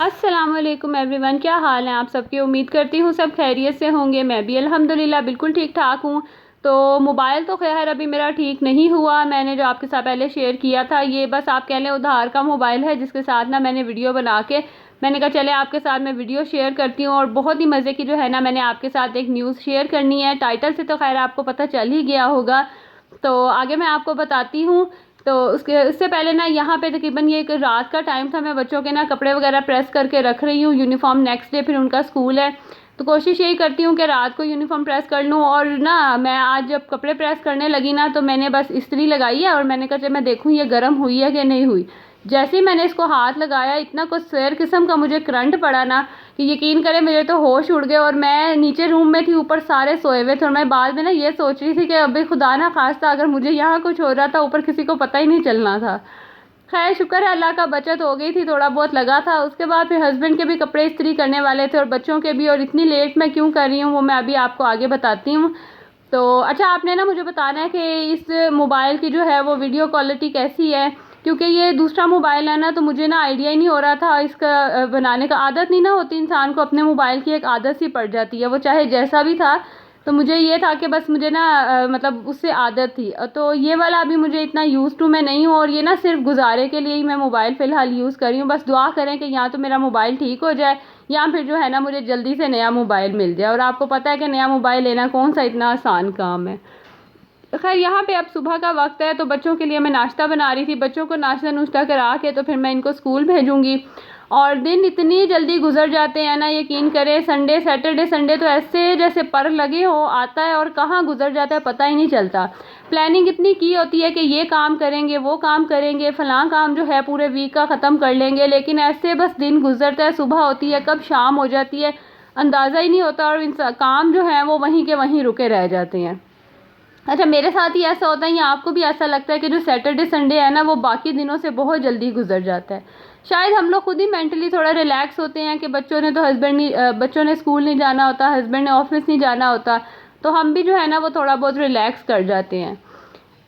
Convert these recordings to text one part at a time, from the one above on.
अस्सलामुअलैकुम एवरीवन, क्या हाल है आप सबकी। उम्मीद करती हूँ सब खैरियत से होंगे। मैं भी अल्हम्दुलिल्लाह बिल्कुल ठीक ठाक हूँ। तो मोबाइल तो खैर अभी मेरा ठीक नहीं हुआ। मैंने जो आपके साथ पहले शेयर किया था ये बस आप कह लें उधार का मोबाइल है, जिसके साथ ना मैंने वीडियो बना के मैंने कहा चले आपके साथ मैं वीडियो शेयर करती हूँ। और बहुत ही मज़े की जो है ना मैंने आपके साथ एक न्यूज़ शेयर करनी है। टाइटल से तो खैर आपको पता चल ही गया होगा, तो आगे मैं आपको बताती हूँ। तो उससे पहले ना यहाँ पे तकरीबन ये एक रात का टाइम था। मैं बच्चों के ना कपड़े वगैरह प्रेस करके रख रही हूँ, यूनिफॉर्म नेक्स्ट डे फिर उनका स्कूल है। तो कोशिश यही करती हूँ कि रात को यूनिफॉर्म प्रेस कर लूँ। और ना मैं आज जब कपड़े प्रेस करने लगी ना तो मैंने बस इस्त्री लगाई है और मैंने कहा चल मैं देखूँ ये गर्म हुई है कि नहीं हुई। जैसे ही मैंने इसको हाथ लगाया इतना कुछ शेर किस्म का मुझे करंट पड़ा ना कि यकीन करें मेरे तो होश उड़ गए। और मैं नीचे रूम में थी, ऊपर सारे सोए हुए थे। और मैं बाद में ना ये सोच रही थी कि अभी खुदा ना खास्ता अगर मुझे यहाँ कुछ हो रहा था ऊपर किसी को पता ही नहीं चलना था। खैर शुक्र है अल्लाह का, बचत हो गई थी, थोड़ा बहुत लगा था। उसके बाद फिर हस्बैंड के भी कपड़े इस्त्री करने वाले थे और बच्चों के भी। और इतनी लेट मैं क्यों कर रही हूँ वो मैं अभी आपको आगे बताती हूँ। तो अच्छा आपने ना मुझे बताना है कि इस मोबाइल की जो है वो वीडियो क्वालिटी कैसी है, क्योंकि ये दूसरा मोबाइल है ना तो मुझे ना आइडिया ही नहीं हो रहा था इसका बनाने का। आदत नहीं ना होती इंसान को, अपने मोबाइल की एक आदत सी पड़ जाती है, वो चाहे जैसा भी था। तो मुझे ये था कि बस मुझे ना मतलब उससे आदत थी। तो ये वाला अभी मुझे इतना यूज़ टू मैं नहीं हूँ। और ये ना सिर्फ गुजारे के लिए ही मैं मोबाइल फ़िलहाल यूज़ कर रही हूँ। बस दुआ करें कि या तो मेरा मोबाइल ठीक हो जाए या फिर जो है ना मुझे जल्दी से नया मोबाइल मिल जाए। और आपको पता है कि नया मोबाइल लेना कौन सा इतना आसान काम है। तो खैर यहाँ पे अब सुबह का वक्त है तो बच्चों के लिए मैं नाश्ता बना रही थी। बच्चों को नाश्ता नुश्ता करा के तो फिर मैं इनको स्कूल भेजूँगी। और दिन इतनी जल्दी गुजर जाते हैं ना, यकीन करें सैटरडे संडे तो ऐसे जैसे पर लगे हो आता है और कहाँ गुजर जाता है पता ही नहीं चलता। प्लानिंग इतनी की होती है कि ये काम करेंगे वो काम करेंगे, फ़लाँ काम जो है पूरे वीक का ख़त्म कर लेंगे, लेकिन ऐसे बस दिन गुजरता है। सुबह होती है कब शाम हो जाती है अंदाज़ा ही नहीं होता और काम जो है वो वहीं के वहीं रुके रह जाते हैं। अच्छा मेरे साथ ही ऐसा होता है या आपको भी ऐसा लगता है कि जो सैटरडे संडे है ना वो बाकी दिनों से बहुत जल्दी गुजर जाता है। शायद हम लोग खुद ही मेंटली थोड़ा रिलैक्स होते हैं कि बच्चों ने तो बच्चों ने स्कूल नहीं जाना होता, हस्बैंड ने ऑफिस नहीं जाना होता, तो हम भी जो है ना वो थोड़ा बहुत रिलैक्स कर जाते हैं।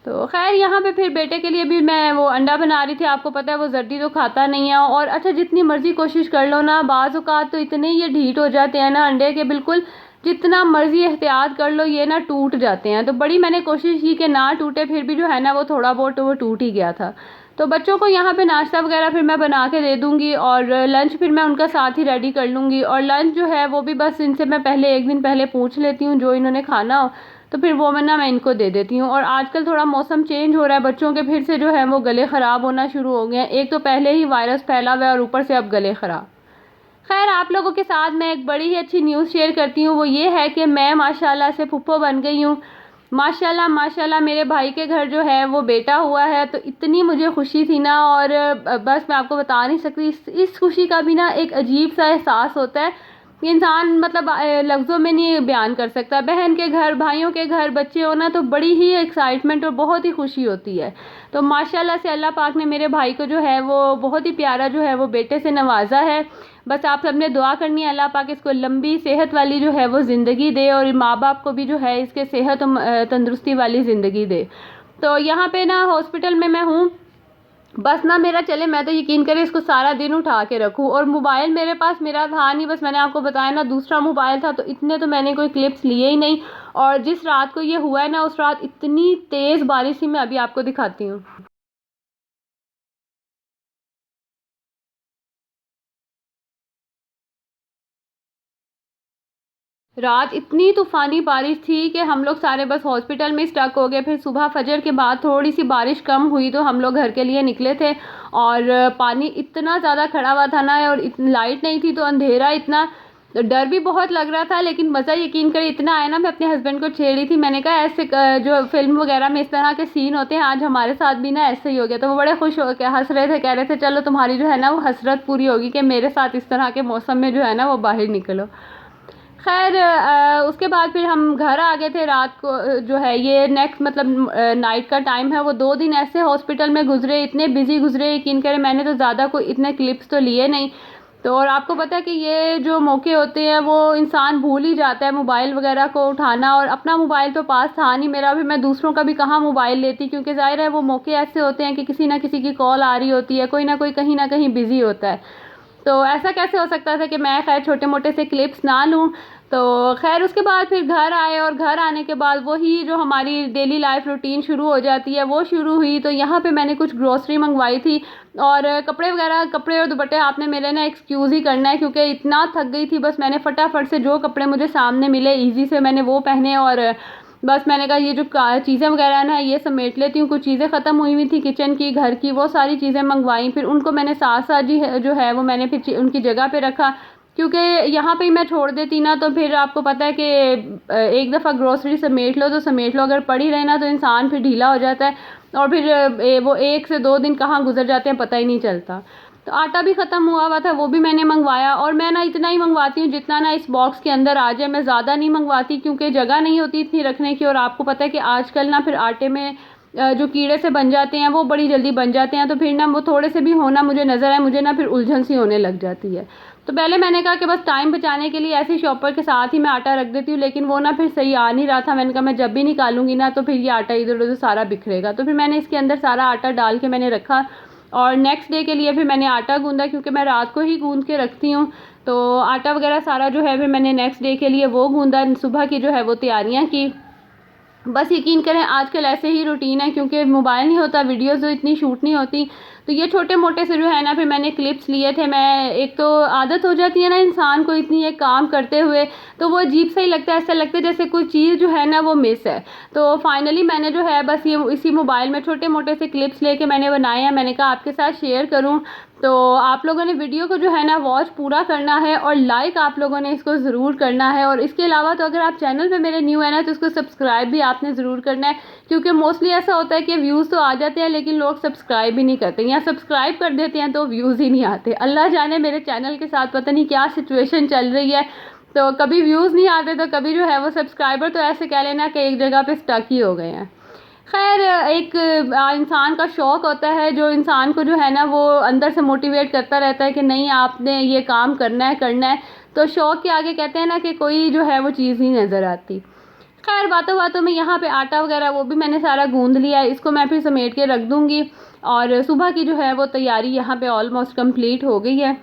तो खैर यहाँ पे फिर बेटे के लिए भी मैं वो अंडा बना रही थी। आपको पता है वो जर्दी तो खाता नहीं है। और अच्छा जितनी मर्ज़ी कोशिश कर लो ना बाज़ औक़ात तो इतने ये ढीठ हो जाते हैं ना अंडे के, बिल्कुल जितना मर्ज़ी एहतियात कर लो ये ना टूट जाते हैं। तो बड़ी मैंने कोशिश की कि ना टूटे, फिर भी जो है ना वो थोड़ा बहुत तो वो टूट ही गया था। तो बच्चों को यहाँ पे नाश्ता वगैरह फिर मैं बना के दे दूँगी और लंच फिर मैं उनका साथ ही रेडी कर लूँगी। और लंच जो है वो भी बस इनसे मैं पहले एक दिन पहले पूछ लेती हूँ जो इन्होंने खाना हो, तो फिर वो मैं इनको दे देती हूँ। और आजकल थोड़ा मौसम चेंज हो रहा है, बच्चों के फिर से जो है वो गले ख़राब होना शुरू हो गए हैं। एक तो पहले ही वायरस फैला हुआ है और ऊपर से अब गले ख़राब। खैर आप लोगों के साथ मैं एक बड़ी ही अच्छी न्यूज़ शेयर करती हूँ, वो ये है कि मैं माशाल्लाह से फुप्पो बन गई हूँ। माशाल्लाह माशाल्लाह मेरे भाई के घर जो है वो बेटा हुआ है, तो इतनी मुझे खुशी थी ना। और बस मैं आपको बता नहीं सकती। इस खुशी का भी ना एक अजीब सा एहसास होता है कि इंसान मतलब लफ्ज़ों में नहीं बयान कर सकता। बहन के घर भाइयों के घर बच्चे हो ना तो बड़ी ही एक्साइटमेंट और बहुत ही खुशी होती है। तो माशाल्लाह से अल्लाह पाक ने मेरे भाई को जो है वो बहुत ही प्यारा जो है वो बेटे से नवाजा है। बस आप सबने दुआ करनी है अल्लाह पाक इसको लंबी सेहत वाली जो है वो ज़िंदगी दे और माँ बाप को भी जो है इसके सेहत और तंदुरुस्ती वाली ज़िंदगी दे। तो यहाँ पे ना हॉस्पिटल में मैं हूँ, बस ना मेरा चले मैं तो यकीन करें इसको सारा दिन उठा के रखूँ। और मोबाइल मेरे पास मेरा था नहीं, बस मैंने आपको बताया ना दूसरा मोबाइल था, तो इतने तो मैंने कोई क्लिप्स लिए ही नहीं। और जिस रात को ये हुआ है ना उस रात इतनी तेज़ बारिश थी, मैं अभी आपको दिखाती हूँ। रात इतनी तूफ़ानी बारिश थी कि हम लोग सारे बस हॉस्पिटल में स्टक हो गए। फिर सुबह फजर के बाद थोड़ी सी बारिश कम हुई तो हम लोग घर के लिए निकले थे। और पानी इतना ज़्यादा खड़ा हुआ था ना और लाइट नहीं थी तो अंधेरा इतना, तो डर भी बहुत लग रहा था। लेकिन मज़ा यकीन करें इतना आया ना, मैं अपने हस्बैंड को छेड़ रही थी, मैंने कहा ऐसे जो फिल्म वगैरह में इस तरह के सीन होते हैं आज हमारे साथ भी ना ऐसे ही हो गया। तो वो बड़े खुश हो के हंस रहे थे, कह रहे थे चलो तुम्हारी जो है ना वो हसरत पूरी होगी कि मेरे साथ इस तरह के मौसम में जो है ना वो बाहर निकलो। खैर उसके बाद फिर हम घर आ गए थे रात को। जो है ये नेक्स्ट मतलब नाइट का टाइम है, वो 2 दिन ऐसे हॉस्पिटल में गुजरे, इतने बिजी गुजरे यकीन करें। मैंने तो ज़्यादा कोई इतने क्लिप्स तो लिए नहीं। तो और आपको पता है कि ये जो मौके होते हैं वो इंसान भूल ही जाता है मोबाइल वगैरह को उठाना। और अपना मोबाइल तो पास था नहीं मेरा भी, मैं दूसरों का भी कहाँ मोबाइल लेती, क्योंकि ज़ाहिर है वो मौके ऐसे होते हैं कि किसी ना किसी की कॉल आ रही होती है, कोई ना कोई कहीं ना कहीं बिज़ी होता है। तो ऐसा कैसे हो सकता था कि मैं खैर छोटे मोटे से क्लिप्स ना लूँ। तो खैर उसके बाद फिर घर आए और घर आने के बाद वही जो हमारी डेली लाइफ रूटीन शुरू हो जाती है वो शुरू हुई। तो यहाँ पे मैंने कुछ ग्रोसरी मंगवाई थी और कपड़े वगैरह, कपड़े और दुपट्टे आपने मेरे ना एक्सक्यूज़ ही करना है क्योंकि इतना थक गई थी। बस मैंने फटाफट से जो कपड़े मुझे सामने मिले ईज़ी से मैंने वो पहने और बस मैंने कहा ये जो चीज़ें वगैरह है ना ये समेट लेती हूँ। कुछ चीज़ें ख़त्म हुई हुई थी किचन की, घर की, वो सारी चीज़ें मंगवाई। फिर उनको मैंने साथ साथ जो है वो मैंने फिर उनकी जगह पे रखा क्योंकि यहाँ पे ही मैं छोड़ देती ना तो फिर आपको पता है कि एक दफ़ा ग्रोसरी समेट लो तो समेट लो, अगर पड़ी रहे ना तो इंसान फिर ढीला हो जाता है और फिर वो 1 से 2 दिन कहाँ गुजर जाते हैं पता ही नहीं चलता। तो आटा भी ख़त्म हुआ था, वो भी मैंने मंगवाया और मैं ना इतना ही मंगवाती हूँ जितना ना इस बॉक्स के अंदर आ जाए। मैं ज़्यादा नहीं मंगवाती क्योंकि जगह नहीं होती इतनी रखने की और आपको पता है कि आजकल ना फिर आटे में जो कीड़े से बन जाते हैं वो बड़ी जल्दी बन जाते हैं। तो फिर ना वो थोड़े से भी होना मुझे नज़र आए मुझे ना फिर उलझन सी होने लग जाती है। तो पहले मैंने कहा कि बस टाइम बचाने के लिए ऐसे शॉपर के साथ ही मैं आटा रख देती हूँ, लेकिन वो ना फिर सही आ नहीं रहा था। मैंने कहा मैं जब भी निकालूंगी ना तो फिर ये आटा इधर उधर सारा बिखरेगा। तो फिर मैंने इसके अंदर सारा आटा डाल के मैंने रखा और नेक्स्ट डे के लिए फिर मैंने आटा गूंदा क्योंकि मैं रात को ही गूंद के रखती हूँ। तो आटा वगैरह सारा जो है फिर मैंने नेक्स्ट डे के लिए वो गूंदा, सुबह की जो है वो तैयारियाँ की। बस यकीन करें आजकल ऐसे ही रूटीन है क्योंकि मोबाइल नहीं होता, वीडियोज़ इतनी शूट नहीं होती। तो ये छोटे मोटे से जो है ना फिर मैंने क्लिप्स लिए थे। मैं एक तो आदत हो जाती है ना इंसान को इतनी ये काम करते हुए तो वो अजीब सा ही लगता है, ऐसा लगता है जैसे कोई चीज़ जो है ना वो मिस है। तो फाइनली मैंने जो है बस ये इसी मोबाइल में छोटे मोटे से क्लिप्स लेके मैंने बनाए हैं। मैंने कहा आपके साथ शेयर करूँ। तो आप लोगों ने वीडियो को जो है ना वॉच पूरा करना है और लाइक आप लोगों ने इसको ज़रूर करना है। और इसके अलावा तो अगर आप चैनल पे मेरे न्यू है ना तो इसको सब्सक्राइब भी आपने ज़रूर करना है क्योंकि मोस्टली ऐसा होता है कि व्यूज़ तो आ जाते हैं लेकिन लोग सब्सक्राइब भी नहीं करते या सब्सक्राइब कर देते हैं तो व्यूज़ ही नहीं आते। अल्लाह जाने मेरे चैनल के साथ पता नहीं क्या सिचुएशन चल रही है। तो कभी व्यूज़ नहीं आते तो कभी जो है वो सब्सक्राइबर तो ऐसे कह लेना कि एक जगह पे स्टक ही हो गए हैं। खैर एक इंसान का शौक़ होता है जो इंसान को जो है ना वो अंदर से मोटिवेट करता रहता है कि नहीं आपने ये काम करना है। तो शौक़ के आगे कहते हैं ना कि कोई जो है वो चीज़ नहीं नज़र आती। खैर बातों बातों में यहाँ पे आटा वगैरह वो भी मैंने सारा गूंद लिया है, इसको मैं फिर समेट के रख दूँगी और सुबह की जो है वो तैयारी यहाँ पे ऑलमोस्ट कंप्लीट हो गई है।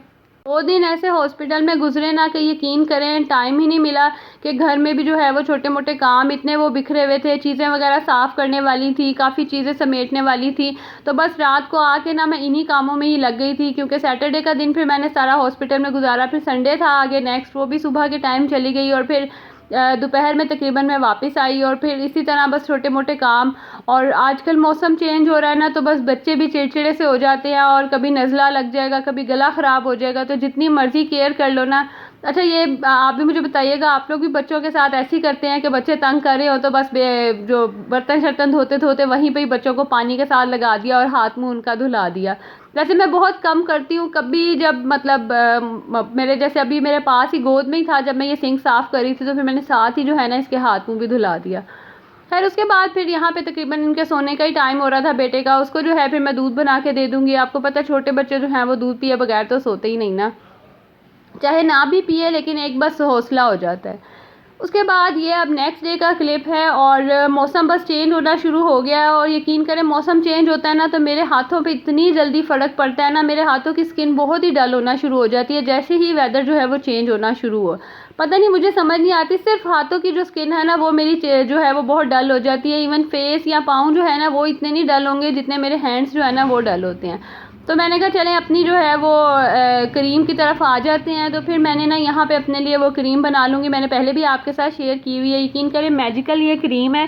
2 दिन ऐसे हॉस्पिटल में गुजरे ना कि यकीन करें टाइम ही नहीं मिला कि घर में भी जो है वो छोटे मोटे काम इतने वो बिखरे हुए थे, चीज़ें वगैरह साफ़ करने वाली थी, काफ़ी चीज़ें समेटने वाली थी। तो बस रात को आके ना मैं इन्हीं कामों में ही लग गई थी क्योंकि सैटरडे का दिन फिर मैंने सारा हॉस्पिटल में गुजारा। फिर संडे था आगे नेक्स्ट, वो भी सुबह के टाइम चली गई और फिर दोपहर में तकरीबन मैं वापस आई और फिर इसी तरह बस छोटे मोटे काम। और आजकल मौसम चेंज हो रहा है ना तो बस बच्चे भी चिड़चिड़े से हो जाते हैं और कभी नज़ला लग जाएगा, कभी गला ख़राब हो जाएगा। तो जितनी मर्ज़ी केयर कर लो ना। अच्छा ये आप भी मुझे बताइएगा आप लोग भी बच्चों के साथ ऐसे ही करते हैं कि बच्चे तंग कर रहे हो तो बस जो बर्तन शर्तन धोते धोते वहीं पे ही बच्चों को पानी के साथ लगा दिया और हाथ मुंह उनका धुला दिया। वैसे मैं बहुत कम करती हूँ, कभी जब मतलब मेरे जैसे अभी मेरे पास ही गोद में ही था जब मैं ये सिंक साफ़ कर रही थी तो फिर मैंने साथ ही जो है ना इसके हाथ मुंह भी धुला दिया। खैर उसके बाद फिर यहाँ पे तकरीबन इनके सोने का ही टाइम हो रहा था बेटे का, उसको जो है फिर मैं दूध बना के दे दूँगी। आपको पता है छोटे बच्चे जो हैं वो दूध पिए बगैर तो सोते ही नहीं ना, चाहे ना भी पिए लेकिन एक बस हौसला हो जाता है। उसके बाद ये अब नेक्स्ट डे का क्लिप है और मौसम बस चेंज होना शुरू हो गया है और यकीन करें मौसम चेंज होता है ना तो मेरे हाथों पे इतनी जल्दी फ़र्क पड़ता है ना, मेरे हाथों की स्किन बहुत ही डल होना शुरू हो जाती है जैसे ही वेदर जो है वो चेंज होना शुरू हो। पता नहीं मुझे समझ नहीं आती, सिर्फ हाथों की जो स्किन है ना वो मेरी जो है वो बहुत डल हो जाती है। इवन फेस या पाँव जो है ना वो इतने नहीं डल होंगे जितने मेरे हैंड्स जो है ना वो डल होते हैं। तो मैंने कहा चलें अपनी जो है वो क्रीम की तरफ आ जाते हैं। तो फिर मैंने ना यहाँ पे अपने लिए वो क्रीम बना लूँगी। मैंने पहले भी आपके साथ शेयर की हुई है, यकीन करें मैजिकल ये क्रीम है,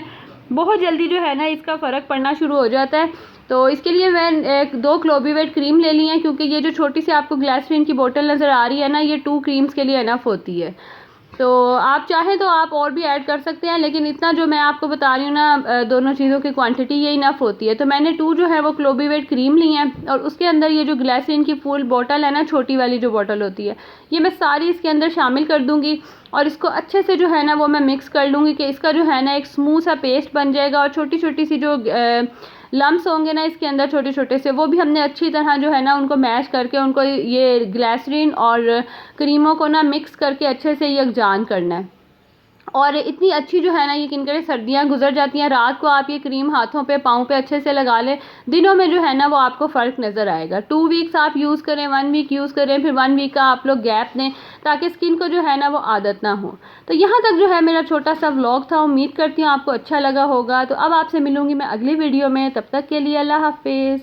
बहुत जल्दी जो है ना इसका फ़र्क पड़ना शुरू हो जाता है। तो इसके लिए मैं 2 क्लोबीवेट क्रीम ले ली है क्योंकि ये जो छोटी सी आपको ग्लिसरीन की बोतल नज़र आ रही है ना ये 2 क्रीम्स के लिए इनफ होती है। तो आप चाहें तो आप और भी ऐड कर सकते हैं लेकिन इतना जो मैं आपको बता रही हूँ ना दोनों चीज़ों की क्वांटिटी ये इनफ होती है। तो मैंने 2 जो है वो क्लोबीवेट क्रीम ली है और उसके अंदर ये जो ग्लिसरीन की फुल बोतल है ना, छोटी वाली जो बोतल होती है, ये मैं सारी इसके अंदर शामिल कर दूँगी और इसको अच्छे से जो है ना वो मैं मिक्स कर लूँगी कि इसका जो है ना एक स्मूथ सा पेस्ट बन जाएगा। और छोटी छोटी सी जो लम्स होंगे ना इसके अंदर छोटे छोटे से, वो भी हमने अच्छी तरह जो है ना उनको मैश करके उनको ये ग्लिसरीन और क्रीमों को ना मिक्स करके अच्छे से यकजान करना है। और इतनी अच्छी जो है ना, यकीन करें सर्दियाँ गुजर जाती हैं, रात को आप ये क्रीम हाथों पे पाँव पे अच्छे से लगा लें, दिनों में जो है ना वो आपको फ़र्क नज़र आएगा। 2 वीक्स आप यूज़ करें, 1 वीक यूज़ करें, फिर 1 वीक का आप लोग गैप दें ताकि स्किन को जो है ना वो आदत ना हो। तो यहाँ तक जो है मेरा छोटा सा व्लॉग था, उम्मीद करती हूँ आपको अच्छा लगा होगा। तो अब आपसे मिलूँगी मैं अगली वीडियो में, तब तक के लिए अल्लाह हाफ़िज़।